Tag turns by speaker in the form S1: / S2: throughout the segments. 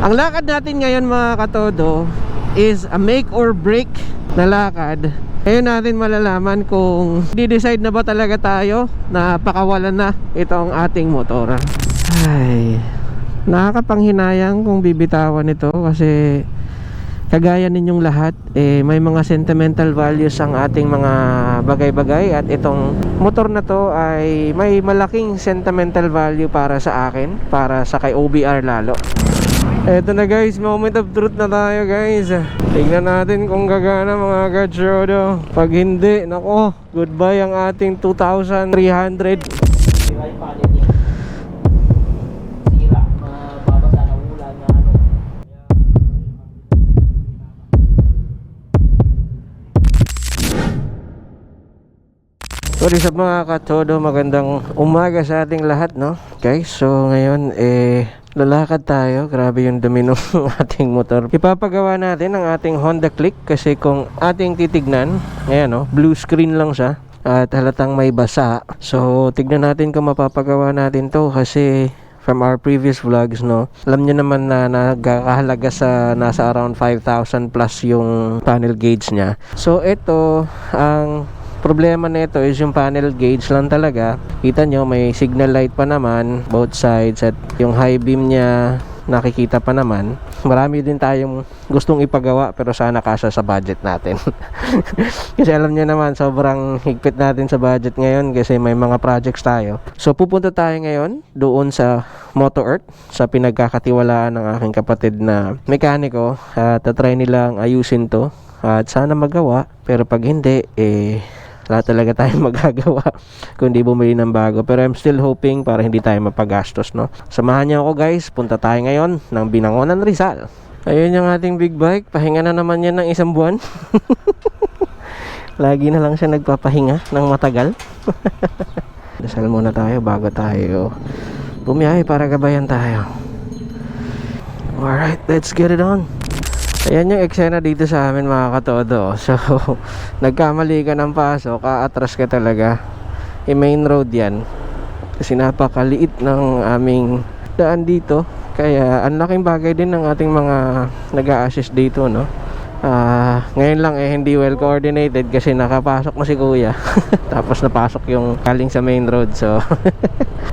S1: Ang lakad natin ngayon mga katodo is a make or break na lakad. Ngayon natin malalaman kung di-decide na ba talaga tayo na pakawalan na itong ating motor. Ay, nakakapanghinayang kung bibitawan ito kasi kagaya ninyong lahat, may mga sentimental values ang ating mga bagay-bagay at itong motor na to ay may malaking sentimental value para sa akin, para sa kay OBR lalo. Eto na guys, moment of truth na tayo guys. Tignan natin kung gagana mga kachodo. Pag hindi, nako, goodbye ang ating 2,300. Sorry sa mga katodo, magandang umaga sa ating lahat, no? Guys, so ngayon lalakad tayo. Grabe yung dumi ng ating motor. Ipapagawa natin ang ating Honda Click kasi kung ating titignan, ayan, no? Blue screen lang siya at halatang may basa. So tignan natin kung mapapagawa natin to kasi from our previous vlogs, no, alam nyo naman na nagkakahalaga sa nasa around 5,000 plus yung panel gauge nya. So ito, ang problema nito is yung panel gauge lang talaga. Kita nyo may signal light pa naman both sides at yung high beam nya nakikita pa naman. Marami din tayong gustong ipagawa pero sana kasya sa budget natin. Kasi alam nyo naman sobrang higpit natin sa budget ngayon kasi may mga projects tayo. So pupunta tayo ngayon doon sa Moto Earth, sa pinagkakatiwalaan ng aking kapatid na mekaniko at tatry nilang ayusin to at sana magawa. Pero pag hindi, wala talaga tayong magagawa kundi bumili ng bago. Pero I'm still hoping para hindi tayo mapagastos, no? Samahan niyo ako guys, punta tayo ngayon ng Binangonan, Rizal. Ayun yung ating big bike, pahinga na naman yan ng isang buwan. Lagi na lang siya nagpapahinga ng matagal. Dasal muna tayo bago tayo bumiyahe para gabayan tayo. Alright, let's get it on. Ayan yung eksena dito sa amin mga katodo. So, nagkamali ka ng pasok, aatras ka talaga. Main road yan. Kasi napakaliit ng aming daan dito. Kaya, ang laking bagay din ng ating mga nag-a-assist dito, no? Ngayon lang hindi well coordinated kasi nakapasok na si kuya. Tapos napasok yung galing sa main road. So,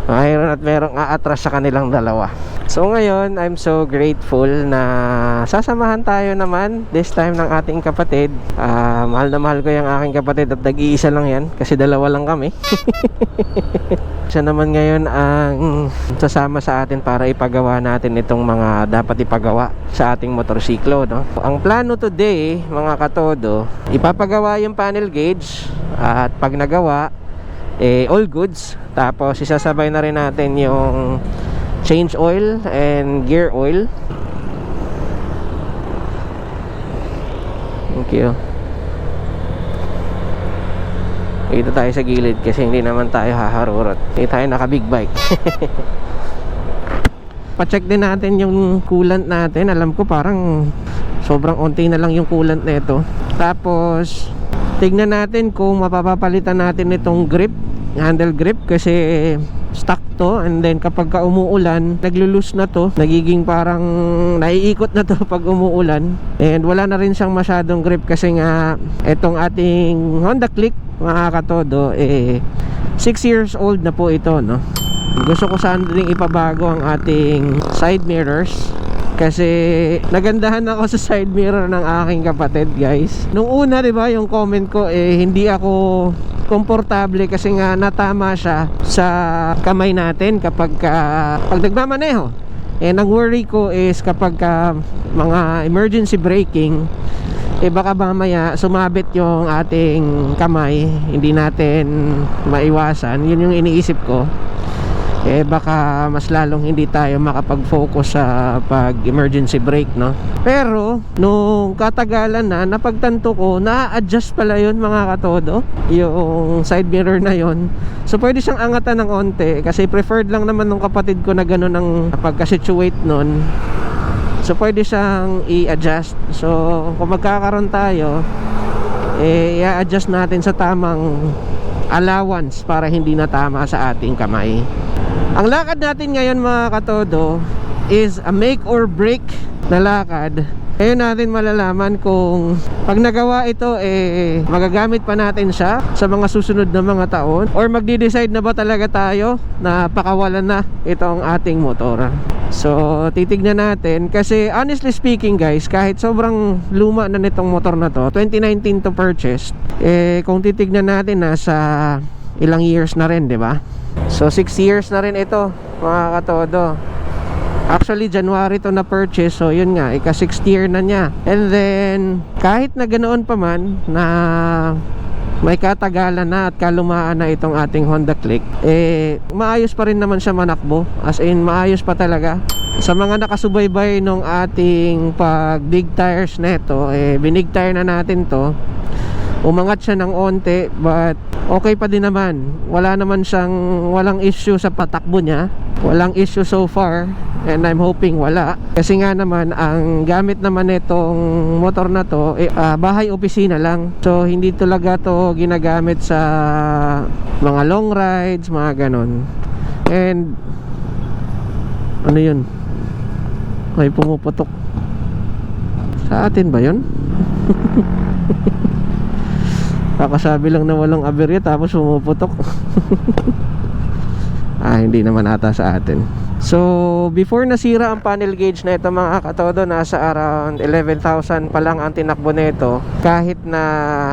S1: mayroon at merong aatras sa kanilang dalawa. So ngayon, I'm so grateful na sasamahan tayo naman this time ng ating kapatid. Mahal na mahal ko yung aking kapatid at nag-iisa lang yan kasi dalawa lang kami. Siya naman ngayon ang sasama sa atin para ipagawa natin itong mga dapat ipagawa sa ating motorsiklo, no? Ang plano today, mga katodo, ipapagawa yung panel gauge at pag nagawa, all goods. Tapos isasabay na rin natin yung change oil and gear oil. Thank you. Dito tayo sa gilid kasi hindi naman tayo haharurot. Hindi tayo naka big bike. Pa-check din natin yung coolant natin. Alam ko parang sobrang onti na lang yung coolant nito. Tapos tignan natin kung mapapalitan natin itong grip, handle grip, kasi stock to, and then kapag ka umuulan naglulus na to, nagiging parang naiikot na to pag umuulan, and wala na rin siyang masyadong grip kasi nga itong ating Honda Click mga katodo 6 years old na po ito, no? Gusto ko sana rin ipabago ang ating side mirrors kasi nagandahan ako sa side mirror ng aking kapatid, guys. Nung una, 'di ba, yung comment ko hindi ako komportable kasi nga natama siya sa kamay natin kapag pag nagmamaneho. Ang worry ko is kapag mga emergency braking, baka mamaya sumabit yung ating kamay, hindi natin maiwasan. Yun yung iniisip ko. Baka mas lalong hindi tayo makapag-focus sa pag-emergency brake, no? Pero nung katagalan na napagtanto ko, na-adjust pala yun mga katodo, yung side mirror na yun. So pwede siyang angatan ng onte kasi preferred lang naman ng kapatid ko na gano'n ang pagka-situate nun. So pwede siyang i-adjust. So kung magkakaroon tayo, i-adjust natin sa tamang allowance para hindi natama sa ating kamay. Ang lakad natin ngayon mga katodo is a make or break na lakad. Ngayon natin malalaman kung pag nagawa ito magagamit pa natin siya sa mga susunod na mga taon, or magde-decide na ba talaga tayo na pakawalan na itong ating motor. So titignan natin, kasi honestly speaking guys, kahit sobrang luma na nitong motor na to, 2019 to purchase, kung titignan natin nasa ilang years na rin, di ba? So 6 years na rin ito mga katodo. Actually January to na purchase, so yun nga, ika 6th year na niya. And then kahit na ganoon pa man na may katagalan na at kalumaan na itong ating Honda Click, maayos pa rin naman siya manakbo. As in maayos pa talaga. Sa mga nakasubaybay nung ating pag big tires neto, binig tire na natin to. Umangat siya ng onte, but okay pa din naman. Walang issue sa patakbo niya. Walang issue so far, and I'm hoping wala. Kasi nga naman, ang gamit naman itong motor na to, bahay opisina lang. So hindi talaga to ginagamit sa mga long rides, mga ganon. And ano yun? May pumuputok. Sa atin ba yun? Kakasabi lang na walang aberya tapos pumuputok. Hindi naman ata sa atin. So before nasira ang panel gauge na ito mga katodo, nasa around 11,000 pa lang ang tinakbo nito, kahit na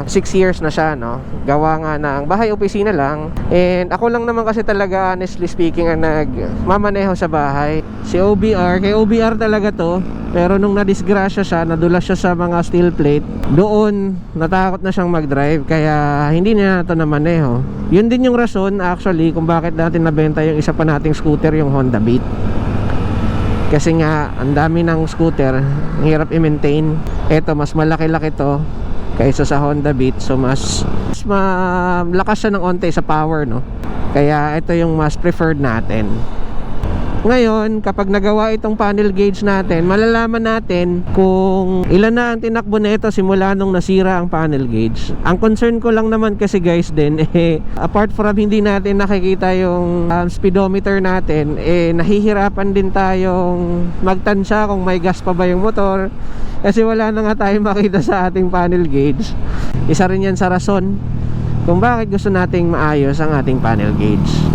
S1: 6 years na siya, no? Gawa nga ng bahay opisina lang. And ako lang naman kasi talaga, honestly speaking, ang nagmamaneho sa bahay. Si OBR, kay OBR talaga to. Pero nung nadisgrasya siya, nadulas siya sa mga steel plate, doon natakot na siyang mag-drive, kaya hindi niya ito namaneho. Yun din yung rason actually kung bakit natin nabenta yung isa pa nating scooter, yung Honda Beat. Kasi nga ang dami ng scooter, ang hirap i-maintain. Ito mas malaki-laki to kaysa sa Honda Beat, so mas malakas siya ng onte sa power, no? Kaya ito yung mas preferred natin. Ngayon, kapag nagawa itong panel gauge natin, malalaman natin kung ilan na ang tinakbo nito simula nung nasira ang panel gauge. Ang concern ko lang naman kasi guys din, apart from hindi natin nakikita yung speedometer natin, nahihirapan din tayong magtansya kung may gas pa ba yung motor, kasi wala na nga tayong makita sa ating panel gauge. Isa rin yan sa rason kung bakit gusto nating maayos ang ating panel gauge.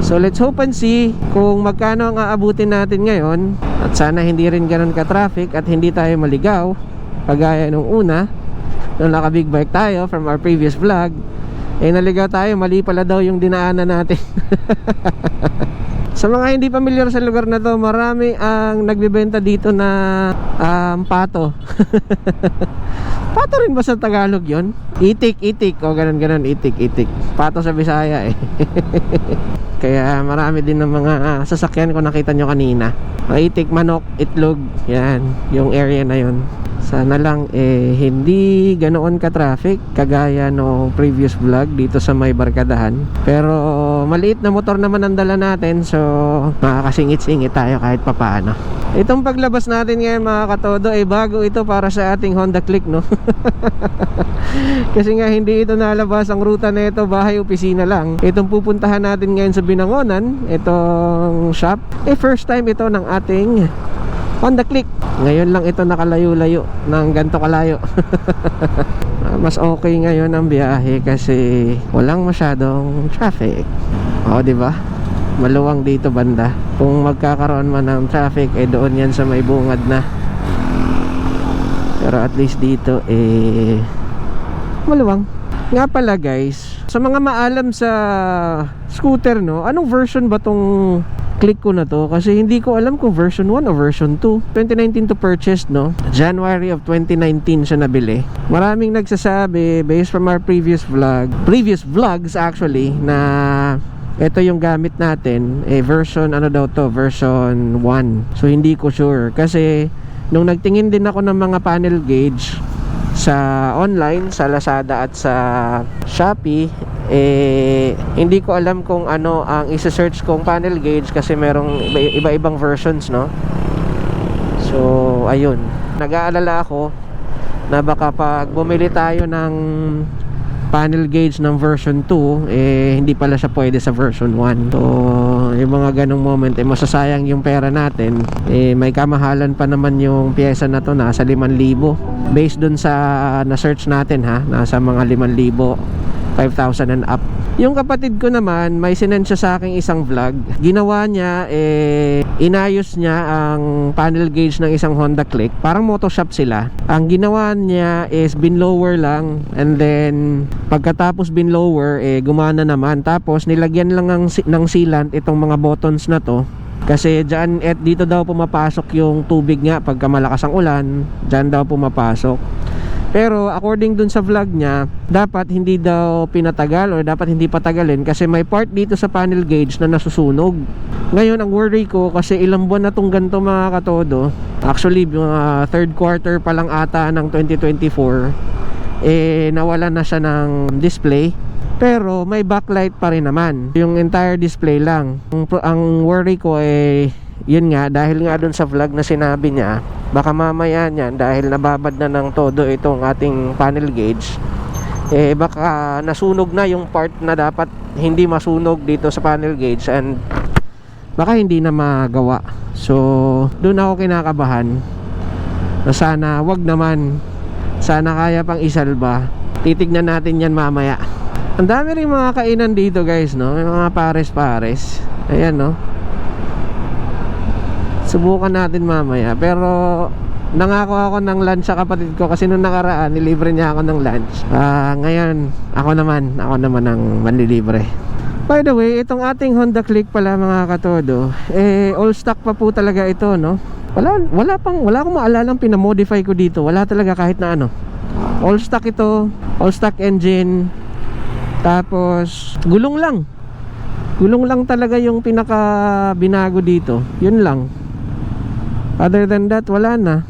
S1: So let's hope and see kung magkano ang aabutin natin ngayon, at sana hindi rin ganun ka-traffic at hindi tayo maligaw kagaya nung una nung naka big bike tayo from our previous vlog. Naligaw tayo, mali pala daw yung dinaanan natin. Sa mga hindi pamilyar sa lugar na to, marami ang nagbebenta dito na pato. Pato rin ba sa Tagalog yon? Itik, o ganun, itik. Pato sa Bisaya Kaya marami din ng mga sasakyan kung nakita nyo kanina. Itik, manok, itlog, yan, yung area na yon. Sana lang hindi ganoon ka-traffic kagaya no previous vlog dito sa may barkadahan. Pero maliit na motor naman ang dala natin, so makakasingit-singit tayo kahit papaano. Itong paglabas natin ngayon mga katodo, bago ito para sa ating Honda Click, no? Kasi nga hindi ito nalabas ang ruta na ito, bahay opisina lang. Itong pupuntahan natin ngayon sa Binangonan, itong shop, first time ito ng ating Honda Click. Ngayon lang ito nakalayo-layo ng ganto kalayo. Mas okay ngayon ang biyahe kasi walang masyadong traffic. O, di ba? Maluwang dito banda. Kung magkakaroon man ng traffic, doon yan sa may bungad na. Pero at least dito maluwang. Nga pala guys, sa mga maalam sa scooter, no, anong version ba tong Click ko na to? Kasi hindi ko alam kung version 1 o version 2. 2019 to purchase, no? January of 2019 siya nabili. Maraming nagsasabi based from our previous vlogs actually, na ito yung gamit natin, version ano daw to, version 1. So hindi ko sure kasi nung nagtingin din ako ng mga panel gauge sa online, sa Lazada at sa Shopee, hindi ko alam kung ano ang isa-search kong panel gauge kasi merong iba-ibang versions, no? So ayun, nag-aalala ako na baka pag bumili tayo ng panel gauge ng version 2, hindi pala siya pwede sa version 1. So yung mga ganong moment, masasayang yung pera natin. May kamahalan pa naman yung pyesa na to, nasa 5,000 based dun sa na-search natin ha, nasa mga 5,000, 5,000 and up. Yung kapatid ko naman, may sinend siya sa aking isang vlog. Ginawa niya, inayos niya ang panel gauge ng isang Honda Click. Parang Motoshop sila. Ang ginawa niya is binlower lang, and then pagkatapos binlower, gumana naman. Tapos nilagyan lang ng sealant itong mga buttons na to. Kasi dyan, dito daw pumapasok yung tubig nga pagka malakas ang ulan. Dyan daw pumapasok. Pero according dun sa vlog niya, dapat hindi daw pinatagal or dapat hindi patagalin kasi may part dito sa panel gauge na nasusunog. Ngayon ang worry ko, kasi ilang buwan na tong ganito mga katodo, actually third quarter pa lang ata ng 2024, nawala na siya ng display. Pero may backlight pa rin naman, yung entire display lang. Ang worry ko yun nga, dahil nga dun sa vlog na sinabi niya, baka mamaya niyan, dahil nababad na ng todo itong ating panel gauge, baka nasunog na yung part na dapat hindi masunog dito sa panel gauge, and baka hindi na magawa. So doon ako kinakabahan na sana wag naman, sana kaya pang isalba. Titignan natin yan mamaya. Ang dami rin mga kainan dito guys, no? May mga pares-pares. Ayan, no? Subukan natin mamaya. Pero nangako ako ng lunch sa kapatid ko kasi nung nakaraan nilibre niya ako ng lunch. Ngayon ako naman ang manlilibre. By the way, itong ating Honda Click pala mga katodo, all stock pa po talaga ito, no? Wala akong maalalang pinamodify ko dito. Wala talaga kahit na ano. All stock ito, all stock engine. Tapos gulong lang talaga yung pinaka binago dito. Yun lang. Other than that, wala na.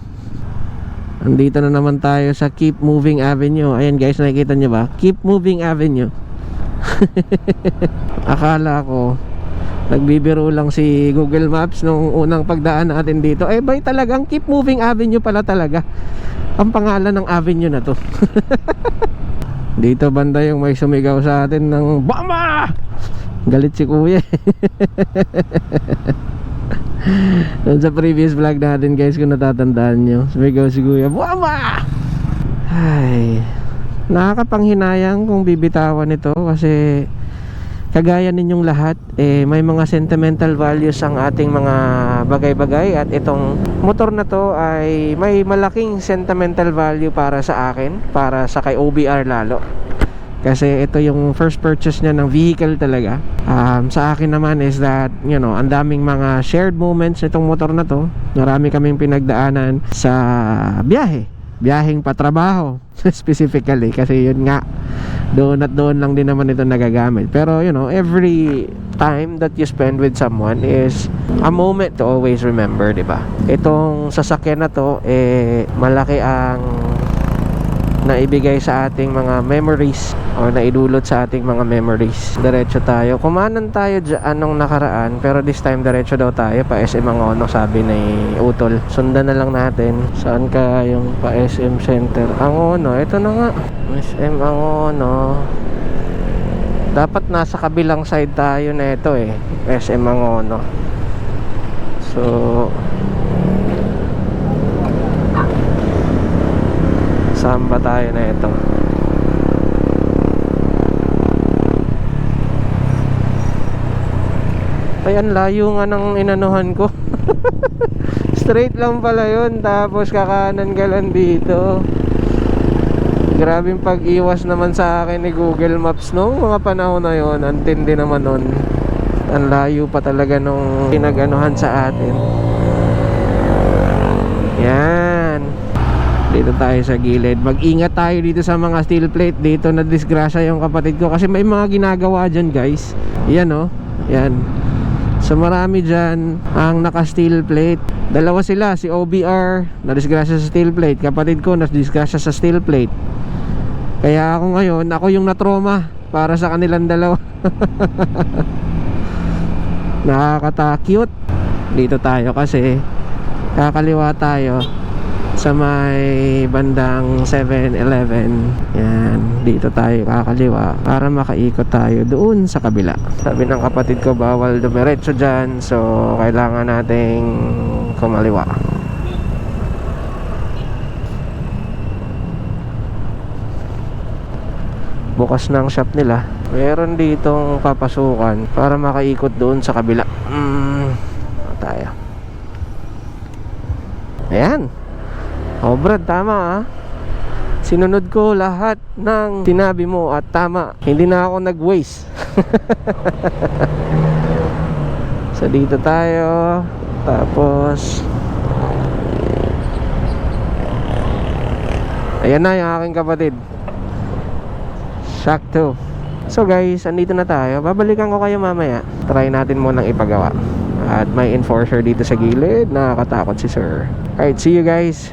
S1: Andito na naman tayo sa Keep Moving Avenue. Ayan guys, nakikita nyo ba? Keep Moving Avenue. Akala ko nagbibiro lang si Google Maps nung unang pagdaan natin dito. Bay talagang Keep Moving Avenue pala talaga ang pangalan ng avenue na to. Dito banda yung may sumigaw sa atin ng BAMA! Galit si kuya. Doon sa previous vlog natin guys, kung natatandaan nyo, sumigaw si kuya, BAMA! Ay, nakakapanghinayang kung bibitawan ito kasi kagaya ninyong lahat, may mga sentimental values ang ating mga bagay-bagay, at itong motor na to ay may malaking sentimental value para sa akin, para sa kay OBR lalo. Kasi ito yung first purchase niya ng vehicle talaga. Sa akin naman is that, you know, ang daming mga shared moments itong motor na to. Marami kaming pinagdaanan sa biyaheng patrabaho specifically, kasi yun nga, doon at doon lang din naman ito nagagamit. Pero you know, every time that you spend with someone is a moment to always remember, di ba? Itong sasakyan na to, malaki ang naibigay sa ating mga memories, or naidulot sa ating mga memories. Diretso tayo, kumanan tayo dyan nung nakaraan, pero this time diretso daw tayo pa SM Angono, sabi ni Utol. Sundan na lang natin. Saan ka yung pa SM Center? Angono, ito na nga, SM Angono. Dapat nasa kabilang side tayo na ito SM Angono. So saan ba tayo na ito? Ay, ang layo nga ng inanuhan ko. Straight lang pala yun, tapos kakanan ka lang dito. Grabing pag-iwas naman sa akin ni Google Maps nung mga panahon na yun. Ang tindi naman nun. Ang layo pa talaga nung pinag-anuhan sa atin. Yan, dito tayo sa gilid. Mag-ingat tayo dito sa mga steel plate. Dito na disgrasya yung kapatid ko kasi may mga ginagawa dyan guys. Yan yan. So marami dyan ang naka steel plate. Dalawa sila, si OBR na disgrasya sa steel plate, kapatid ko na disgrasya sa steel plate. Kaya ako ngayon, ako yung na-trauma para sa kanilang dalawa. Nakakata-cute. Dito tayo kasi kakaliwa tayo sa may bandang 7-Eleven. Yan, dito tayo kakaliwa para makaikot tayo doon sa kabila. Sabi ng kapatid ko bawal dumiretso dyan, so kailangan nating kumaliwa. Bukas na ang shop nila. Meron ditong papasukan para makaikot doon sa kabila. Tayo. Ayan. Oh Brad, tama ah. Sinunod ko lahat ng sinabi mo at tama. Hindi na ako nag-waste. So dito tayo. Tapos ayan na yung aking kapatid. Sakto. So guys, andito na tayo. Babalikan ko kayo mamaya. Try natin munang ipagawa. At may enforcer dito sa gilid. Nakakatakot si sir. Alright, see you guys.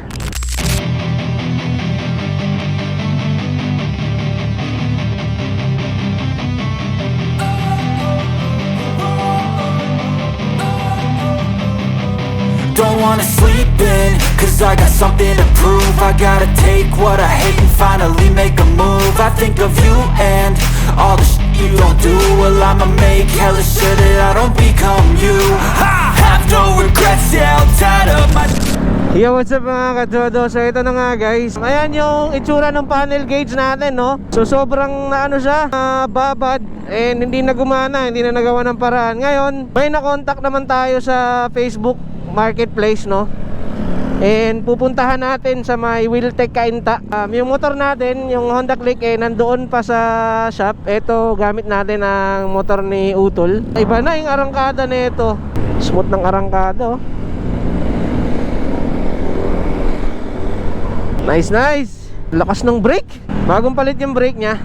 S2: Don't wanna sleep in, cause I got something to prove. I gotta take what I hate and finally make a move. I think of you and all the shit you don't do. Well, I'ma make hella sure that I don't become you. I have no regrets, yeah, I'm tired of my...
S1: Yo, what's up mga kadodo? So ito na nga guys. Ayan yung itsura ng panel gauge natin, no? So sobrang naano siya, babad. And hindi na gumana, hindi na nagawa ng paraan. Ngayon, may na-contact naman tayo sa Facebook Marketplace, no? And pupuntahan natin sa may Wheeltech Cainta. Yung motor natin, yung Honda Click, nandoon pa sa shop. Ito, gamit natin ang motor ni Utol. Iba na yung arangkada nito. Smooth ng arangkada, oh. Nice, nice. Lakas ng brake. Bagong palit yung brake niya.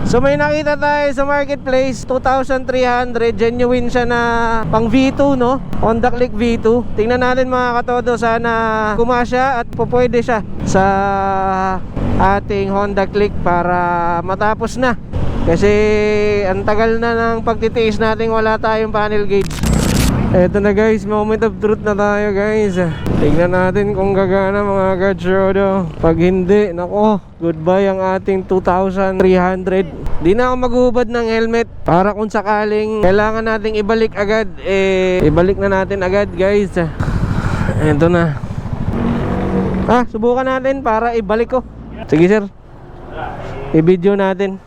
S1: So may nakita tayo sa marketplace, 2,300, genuine siya na pang V2, no? Honda Click V2. Tingnan natin mga katodo, sana kumasya at pupwede siya sa ating Honda Click para matapos na. Kasi ang tagal na ng pagtitiis natin wala tayong panel gauge. Eto na guys, moment of truth na tayo guys. Tignan natin kung gagana mga kachodo. Pag hindi, nako, goodbye ang ating 2,300. Di na ako maghubad ng helmet para kung sakaling kailangan nating ibalik agad, ibalik na natin agad guys. Eto na. Subukan natin para ibalik ko. Sige sir, i-video natin.